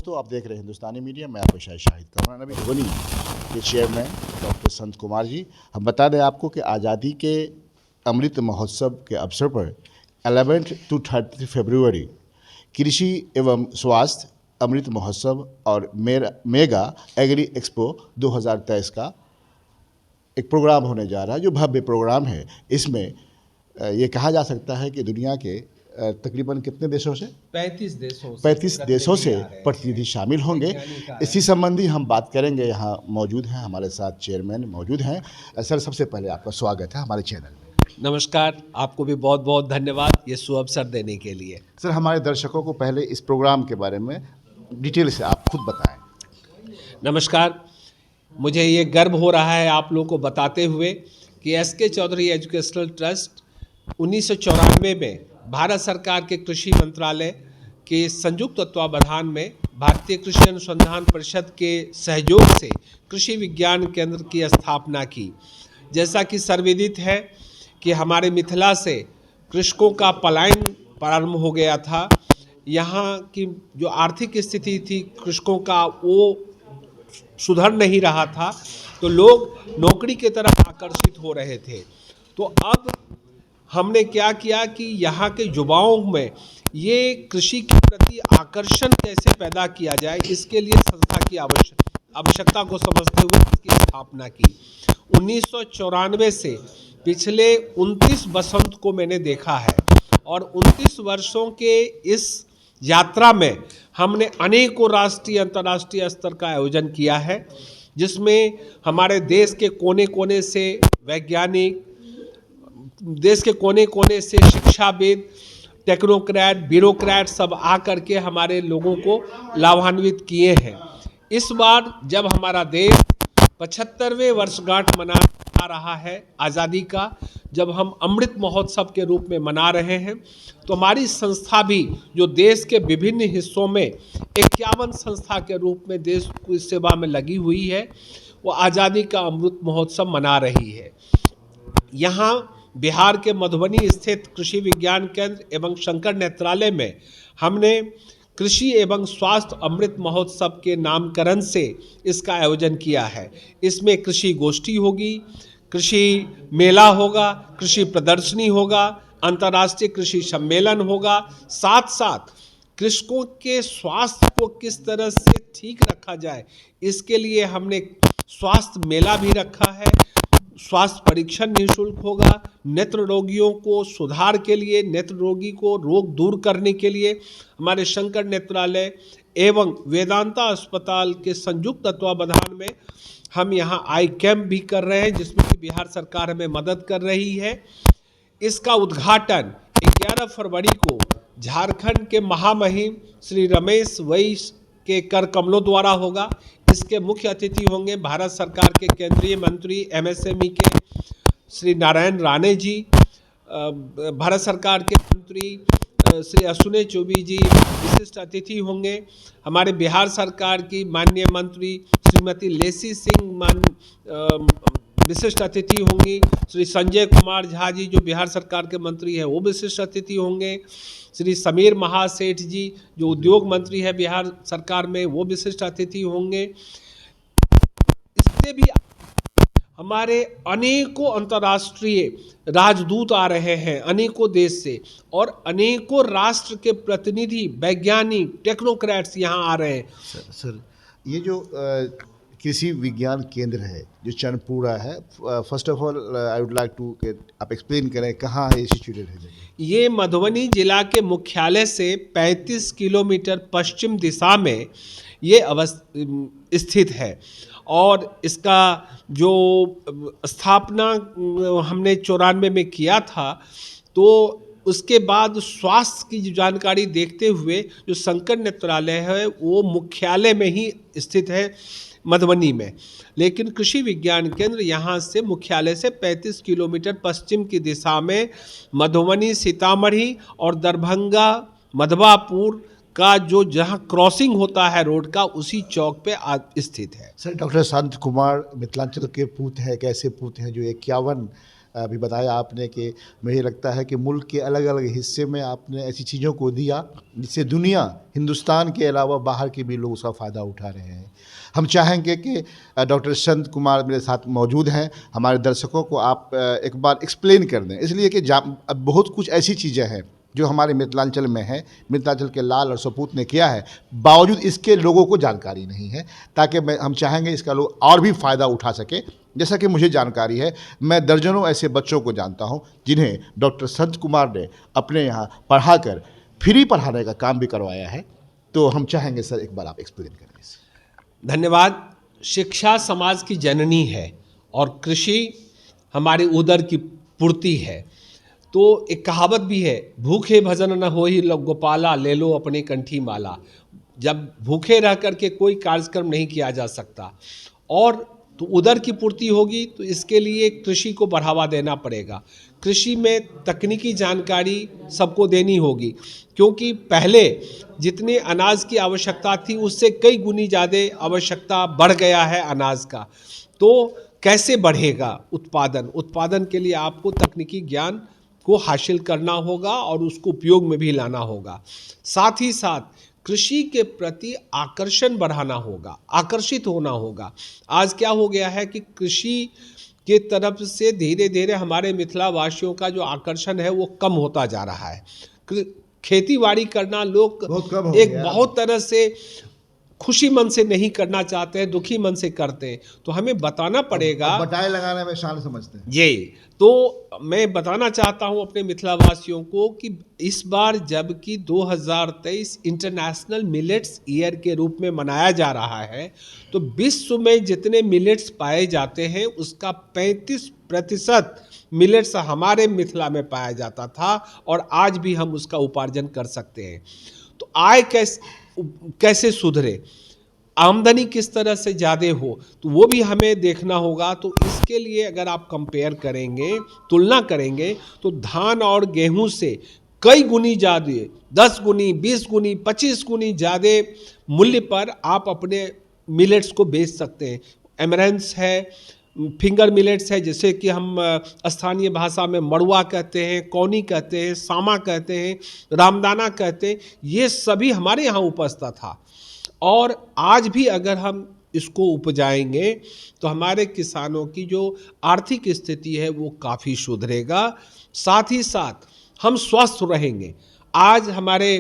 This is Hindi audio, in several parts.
दोस्तों, आप देख रहे हैं हिंदुस्तानी मीडिया। मैं आपका शाहिद कमरान नबी धोनी के चेयरमैन डॉक्टर संत कुमार जी। हम बता दें आपको कि आज़ादी के अमृत महोत्सव के अवसर पर 11 to 30 फरवरी कृषि एवं स्वास्थ्य अमृत महोत्सव और मेगा एग्री एक्सपो 2023 का एक प्रोग्राम होने जा रहा है, जो भव्य प्रोग्राम है। इसमें ये कहा जा सकता है कि दुनिया के तकरीबन कितने देशों से 35 देशों से प्रतिनिधि शामिल होंगे। इसी संबंधी हम बात करेंगे। यहाँ मौजूद हैं, हमारे साथ चेयरमैन मौजूद हैं। सर, सबसे पहले आपका स्वागत है हमारे चैनल में। नमस्कार, आपको भी बहुत बहुत धन्यवाद ये सुअवसर देने के लिए। सर, हमारे दर्शकों को पहले इस प्रोग्राम के बारे में डिटेल से आप खुद बताएं। नमस्कार, मुझे ये गर्व हो रहा है आप लोगों को बताते हुए कि एस.के. चौधरी एजुकेशनल ट्रस्ट 1994 में भारत सरकार के कृषि मंत्रालय के संयुक्त तत्वावधान में भारतीय कृषि अनुसंधान परिषद के सहयोग से कृषि विज्ञान केंद्र की स्थापना की। जैसा कि सर्वविदित है कि हमारे मिथिला से कृषकों का पलायन प्रारंभ हो गया था। यहाँ की जो आर्थिक स्थिति थी कृषकों का, वो सुधर नहीं रहा था, तो लोग नौकरी की तरफ आकर्षित हो रहे थे। तो अब हमने क्या किया कि यहाँ के युवाओं में ये कृषि के प्रति आकर्षण कैसे पैदा किया जाए, इसके लिए संस्था की आवश्यकता को समझते हुए इसकी स्थापना की। 1994 से पिछले 29 वसंत को मैंने देखा है और 29 वर्षों के इस यात्रा में हमने अनेकों राष्ट्रीय अंतर्राष्ट्रीय स्तर का आयोजन किया है, जिसमें हमारे देश के कोने कोने से वैज्ञानिक, देश के कोने कोने से शिक्षाविद, टेक्नोक्रेट, ब्यूरोक्रेट सब आकर के हमारे लोगों को लाभान्वित किए हैं। इस बार जब हमारा देश 75वें वर्षगांठ मना रहा है आज़ादी का, जब हम अमृत महोत्सव के रूप में मना रहे हैं, तो हमारी संस्था भी जो देश के विभिन्न हिस्सों में 51 संस्था के रूप में देश की सेवा में लगी हुई है, वो आज़ादी का अमृत महोत्सव मना रही है। यहाँ बिहार के मधुबनी स्थित कृषि विज्ञान केंद्र एवं शंकर नेत्रालय में हमने कृषि एवं स्वास्थ्य अमृत महोत्सव के नामकरण से इसका आयोजन किया है। इसमें कृषि गोष्ठी होगी, कृषि मेला होगा, कृषि प्रदर्शनी होगा, अंतर्राष्ट्रीय कृषि सम्मेलन होगा। साथ साथ कृषकों के स्वास्थ्य को किस तरह से ठीक रखा जाए, इसके लिए हमने स्वास्थ्य मेला भी रखा है। स्वास्थ्य परीक्षण निःशुल्क होगा। नेत्र रोगियों को सुधार के लिए, नेत्र रोगी को रोग दूर करने के लिए हमारे शंकर नेत्रालय एवं वेदांता अस्पताल के संयुक्त तत्वावधान में हम यहाँ आई कैंप भी कर रहे हैं, जिसमें कि बिहार सरकार हमें मदद कर रही है। इसका उद्घाटन 11 फरवरी को झारखंड के महामहिम श्री रमेश वैस के कर कमलों द्वारा होगा। इसके मुख्य अतिथि होंगे भारत सरकार के केंद्रीय मंत्री एमएसएमई के श्री नारायण राणे जी, भारत सरकार के मंत्री श्री अश्विनी चौबे जी विशिष्ट अतिथि होंगे। हमारे बिहार सरकार की माननीय मंत्री श्रीमती लेसी सिंह विशिष्ट अतिथि होंगी। श्री संजय कुमार झा जी जो बिहार सरकार के मंत्री हैं, वो विशिष्ट अतिथि होंगे। श्री समीर महासेठ जी जो उद्योग मंत्री है बिहार सरकार में, वो विशिष्ट अतिथि होंगे। इससे भी हमारे अनेकों अंतर्राष्ट्रीय राजदूत आ रहे हैं अनेकों देश से, और अनेकों राष्ट्र के प्रतिनिधि, वैज्ञानिक, टेक्नोक्रेट्स यहाँ आ रहे हैं। सर, ये जो कृषि विज्ञान केंद्र है जो चनपुरा है, first of all I would like to आप एक्सप्लेन करें कहाँ है, सिचुएटेड है जगह। ये मधुबनी जिला के मुख्यालय से 35 किलोमीटर पश्चिम दिशा में ये स्थित है। और इसका जो स्थापना हमने 94 में किया था, तो उसके बाद स्वास्थ्य की जो जानकारी देखते हुए जो शंकर नेत्रालय है वो मुख्यालय में ही स्थित है मधुबनी में, लेकिन कृषि विज्ञान केंद्र यहाँ से मुख्यालय से 35 किलोमीटर पश्चिम की दिशा में मधुबनी, सीतामढ़ी और दरभंगा, मधवापुर का जो जहाँ क्रॉसिंग होता है रोड का, उसी चौक पे स्थित है। सर, डॉक्टर संत कुमार मिथिलांचल के पूत हैं, कैसे पूत हैं जो 51 अभी बताया आपने कि मुझे लगता है कि मुल्क के अलग अलग हिस्से में आपने ऐसी चीज़ों को दिया जिससे दुनिया, हिंदुस्तान के अलावा बाहर के भी लोग उसका फ़ायदा उठा रहे हैं। हम चाहेंगे कि डॉक्टर संत कुमार मेरे साथ मौजूद हैं, हमारे दर्शकों को आप एक बार एक्सप्लेन कर दें, इसलिए कि अब बहुत कुछ ऐसी चीज़ें हैं जो हमारे मिथिलांचल में है, मिथिलांचल के लाल और सपूत ने किया है, बावजूद इसके लोगों को जानकारी नहीं है, ताकि हम चाहेंगे इसका लोग और भी फ़ायदा उठा सके। जैसा कि मुझे जानकारी है, मैं दर्जनों ऐसे बच्चों को जानता हूं जिन्हें डॉक्टर संत कुमार ने अपने यहाँ पढ़ाकर फ्री पढ़ाने का काम भी करवाया है। तो हम चाहेंगे सर एक बार आप एक्सप्लेन करें इसे। धन्यवाद। शिक्षा समाज की जननी है और कृषि हमारी उदर की पूर्ति है। तो एक कहावत भी है, भूखे भजन न होई गोपाला, ले लो अपने कंठी माला। जब भूखे रह करके कोई कार्यक्रम नहीं किया जा सकता और तो उदर की पूर्ति होगी, तो इसके लिए कृषि को बढ़ावा देना पड़ेगा। कृषि में तकनीकी जानकारी सबको देनी होगी, क्योंकि पहले जितने अनाज की आवश्यकता थी उससे कई गुनी ज़्यादा आवश्यकता बढ़ गया है अनाज का। तो कैसे बढ़ेगा उत्पादन के लिए आपको तकनीकी ज्ञान को हासिल करना होगा और उसको उपयोग में भी लाना होगा। साथ ही साथ कृषि के प्रति आकर्षण बढ़ाना होगा, आकर्षित होना होगा। आज क्या हो गया है कि कृषि के तरफ से धीरे धीरे हमारे मिथिला वासियों का जो आकर्षण है वो कम होता जा रहा है। खेती बाड़ी करना लोग बहुत कम हो एक गया। बहुत तरह से खुशी मन से नहीं करना चाहते हैं, दुखी मन से करते हैं। तो हमें बताना पड़ेगा, बटाई लगाने में शान समझते हैं। जी। तो मैं बताना चाहता हूं अपने मिथिलावासियों को कि इस बार जबकि 2023 इंटरनेशनल मिलेट्स ईयर के रूप में मनाया जा रहा है, तो विश्व में जितने मिलेट्स पाए जाते हैं उसका 35% मिलेट्स हमारे मिथिला में पाया जाता था और आज भी हम उसका उपार्जन कर सकते हैं। तो आय कैसे सुधरे, आमदनी किस तरह से ज़्यादा हो, तो वो भी हमें देखना होगा। तो इसके लिए अगर आप कंपेयर करेंगे, तुलना करेंगे, तो धान और गेहूं से कई गुनी ज़्यादा, 10 गुनी, 20 गुनी, 25 गुनी ज़्यादा मूल्य पर आप अपने मिलेट्स को बेच सकते हैं। एमरैंस है, फिंगर मिलेट्स है, जैसे कि हम स्थानीय भाषा में मड़ुआ कहते हैं, कौनी कहते हैं, सामा कहते हैं, रामदाना कहते हैं, ये सभी हमारे यहाँ उपजता था। और आज भी अगर हम इसको उपजाएंगे तो हमारे किसानों की जो आर्थिक स्थिति है वो काफ़ी सुधरेगा। साथ ही साथ हम स्वस्थ रहेंगे। आज हमारे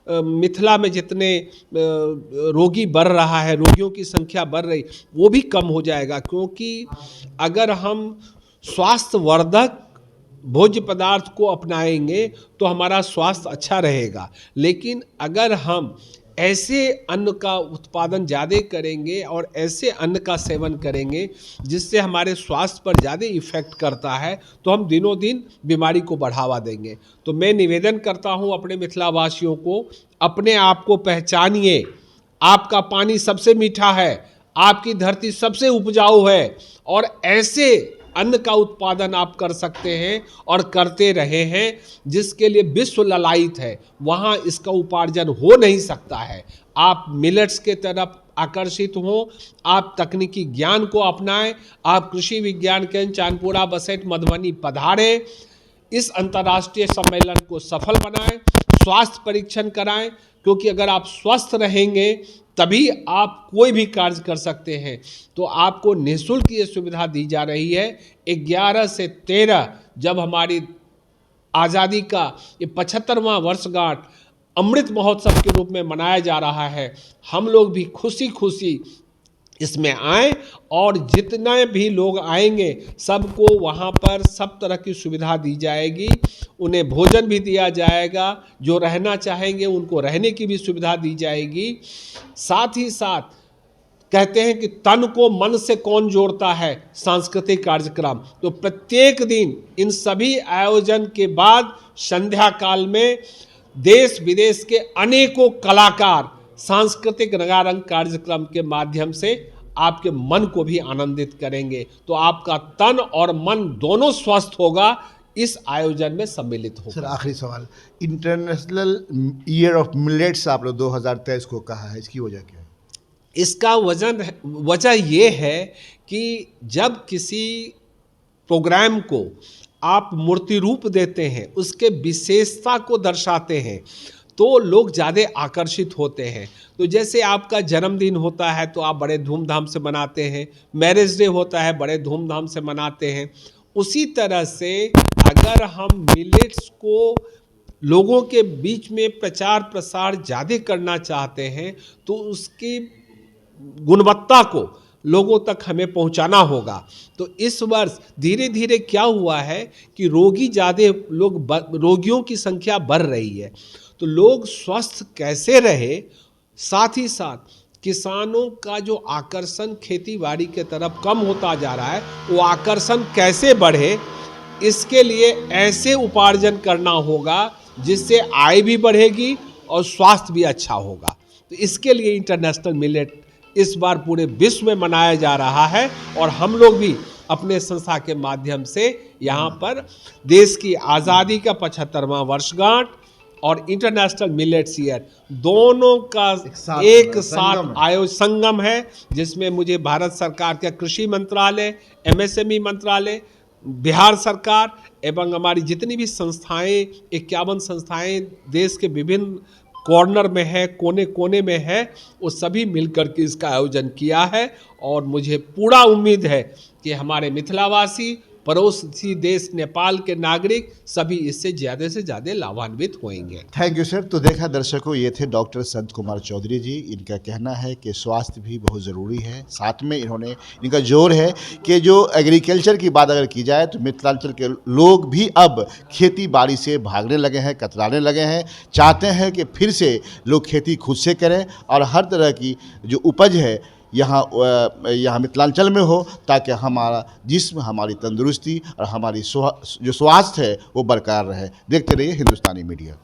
मिथिला में जितने रोगी बढ़ रहा है, रोगियों की संख्या बढ़ रही, वो भी कम हो जाएगा, क्योंकि अगर हम स्वास्थ्यवर्धक भोज्य पदार्थ को अपनाएंगे तो हमारा स्वास्थ्य अच्छा रहेगा। लेकिन अगर हम ऐसे अन्न का उत्पादन ज़्यादा करेंगे और ऐसे अन्न का सेवन करेंगे जिससे हमारे स्वास्थ्य पर ज़्यादा इफ़ेक्ट करता है, तो हम दिनों दिन बीमारी को बढ़ावा देंगे। तो मैं निवेदन करता हूं अपने मिथिलावासियों को, अपने आप को पहचानिए। आपका पानी सबसे मीठा है, आपकी धरती सबसे उपजाऊ है और ऐसे अन्न का उत्पादन आप कर सकते हैं और करते रहे हैं जिसके लिए विश्व ललायित है। वहाँ इसका उपार्जन हो नहीं सकता है। आप मिलेट्स के तरफ आकर्षित हों, आप तकनीकी ज्ञान को अपनाएं, आप कृषि विज्ञान केंद्र चांदपुरा बसेट मधुबनी पधारें, इस अंतर्राष्ट्रीय सम्मेलन को सफल बनाएं, स्वास्थ्य परीक्षण कराएं, क्योंकि अगर आप स्वस्थ रहेंगे तभी आप कोई भी कार्य कर सकते हैं। तो आपको निःशुल्क ये सुविधा दी जा रही है। 11 से 13 जब हमारी आज़ादी का ये 75वां वर्षगांठ अमृत महोत्सव के रूप में मनाया जा रहा है, हम लोग भी खुशी खुशी इसमें आएँ और जितने भी लोग आएंगे सबको वहाँ पर सब तरह की सुविधा दी जाएगी। उन्हें भोजन भी दिया जाएगा, जो रहना चाहेंगे उनको रहने की भी सुविधा दी जाएगी। साथ ही साथ कहते हैं कि तन को मन से कौन जोड़ता है, सांस्कृतिक कार्यक्रम। तो प्रत्येक दिन इन सभी आयोजन के बाद संध्या काल में देश विदेश के अनेकों कलाकार सांस्कृतिक रंगारंग कार्यक्रम के माध्यम से आपके मन को भी आनंदित करेंगे। तो आपका तन और मन दोनों स्वस्थ होगा, इस आयोजन में सम्मिलित होगा। सर आखिरी सवाल, इंटरनेशनल ईयर ऑफ मिलेट्स आप लोग 2023 को कहा है, इसकी वजह क्या है? इसका वजह ये है कि जब किसी प्रोग्राम को आप मूर्ति रूप देते हैं, उसके विशेषता को दर्शाते हैं, तो लोग ज़्यादा आकर्षित होते हैं। तो जैसे आपका जन्मदिन होता है तो आप बड़े धूमधाम से मनाते हैं, मैरिज डे होता है बड़े धूमधाम से मनाते हैं। उसी तरह से अगर हम मिलेट्स को लोगों के बीच में प्रचार प्रसार ज़्यादा करना चाहते हैं तो उसकी गुणवत्ता को लोगों तक हमें पहुंचाना होगा। तो इस वर्ष धीरे धीरे क्या हुआ है कि रोगियों की संख्या बढ़ रही है। तो लोग स्वस्थ कैसे रहे, साथ ही साथ किसानों का जो आकर्षण खेती बाड़ी के तरफ कम होता जा रहा है वो आकर्षण कैसे बढ़े, इसके लिए ऐसे उपार्जन करना होगा जिससे आय भी बढ़ेगी और स्वास्थ्य भी अच्छा होगा। तो इसके लिए इंटरनेशनल मिलेट इस बार पूरे विश्व में मनाया जा रहा है और हम लोग भी अपने संस्था के माध्यम से यहाँ पर देश की आज़ादी का 75वां वर्षगांठ और इंटरनेशनल मिलेट्स ईयर दोनों का एक साथ संगम है, जिसमें मुझे भारत सरकार का कृषि मंत्रालय, एमएसएमई मंत्रालय, बिहार सरकार एवं हमारी जितनी भी संस्थाएं 51 संस्थाएं देश के विभिन्न कॉर्नर में है, कोने कोने में है, वो सभी मिलकर के इसका आयोजन किया है। और मुझे पूरा उम्मीद है कि हमारे मिथिलावासी, पड़ोसी देश नेपाल के नागरिक सभी इससे ज़्यादा से ज़्यादा लाभान्वित होंगे। Thank you sir. तो देखा दर्शकों, ये थे डॉक्टर संत कुमार चौधरी जी। इनका कहना है कि स्वास्थ्य भी बहुत ज़रूरी है, साथ में इनका जोर है कि जो एग्रीकल्चर की बात अगर की जाए तो मिथिलांचल के लोग भी अब खेती बाड़ी से भागने लगे हैं, कतराने लगे हैं, चाहते हैं कि फिर से लोग खेती खुद से करें और हर तरह की जो उपज है यहाँ मिथिलांचल में हो, ताकि हमारा जिस्म, हमारी तंदुरुस्ती और हमारी जो स्वास्थ्य है वो बरकरार रहे। देखते रहिए हिंदुस्तानी मीडिया।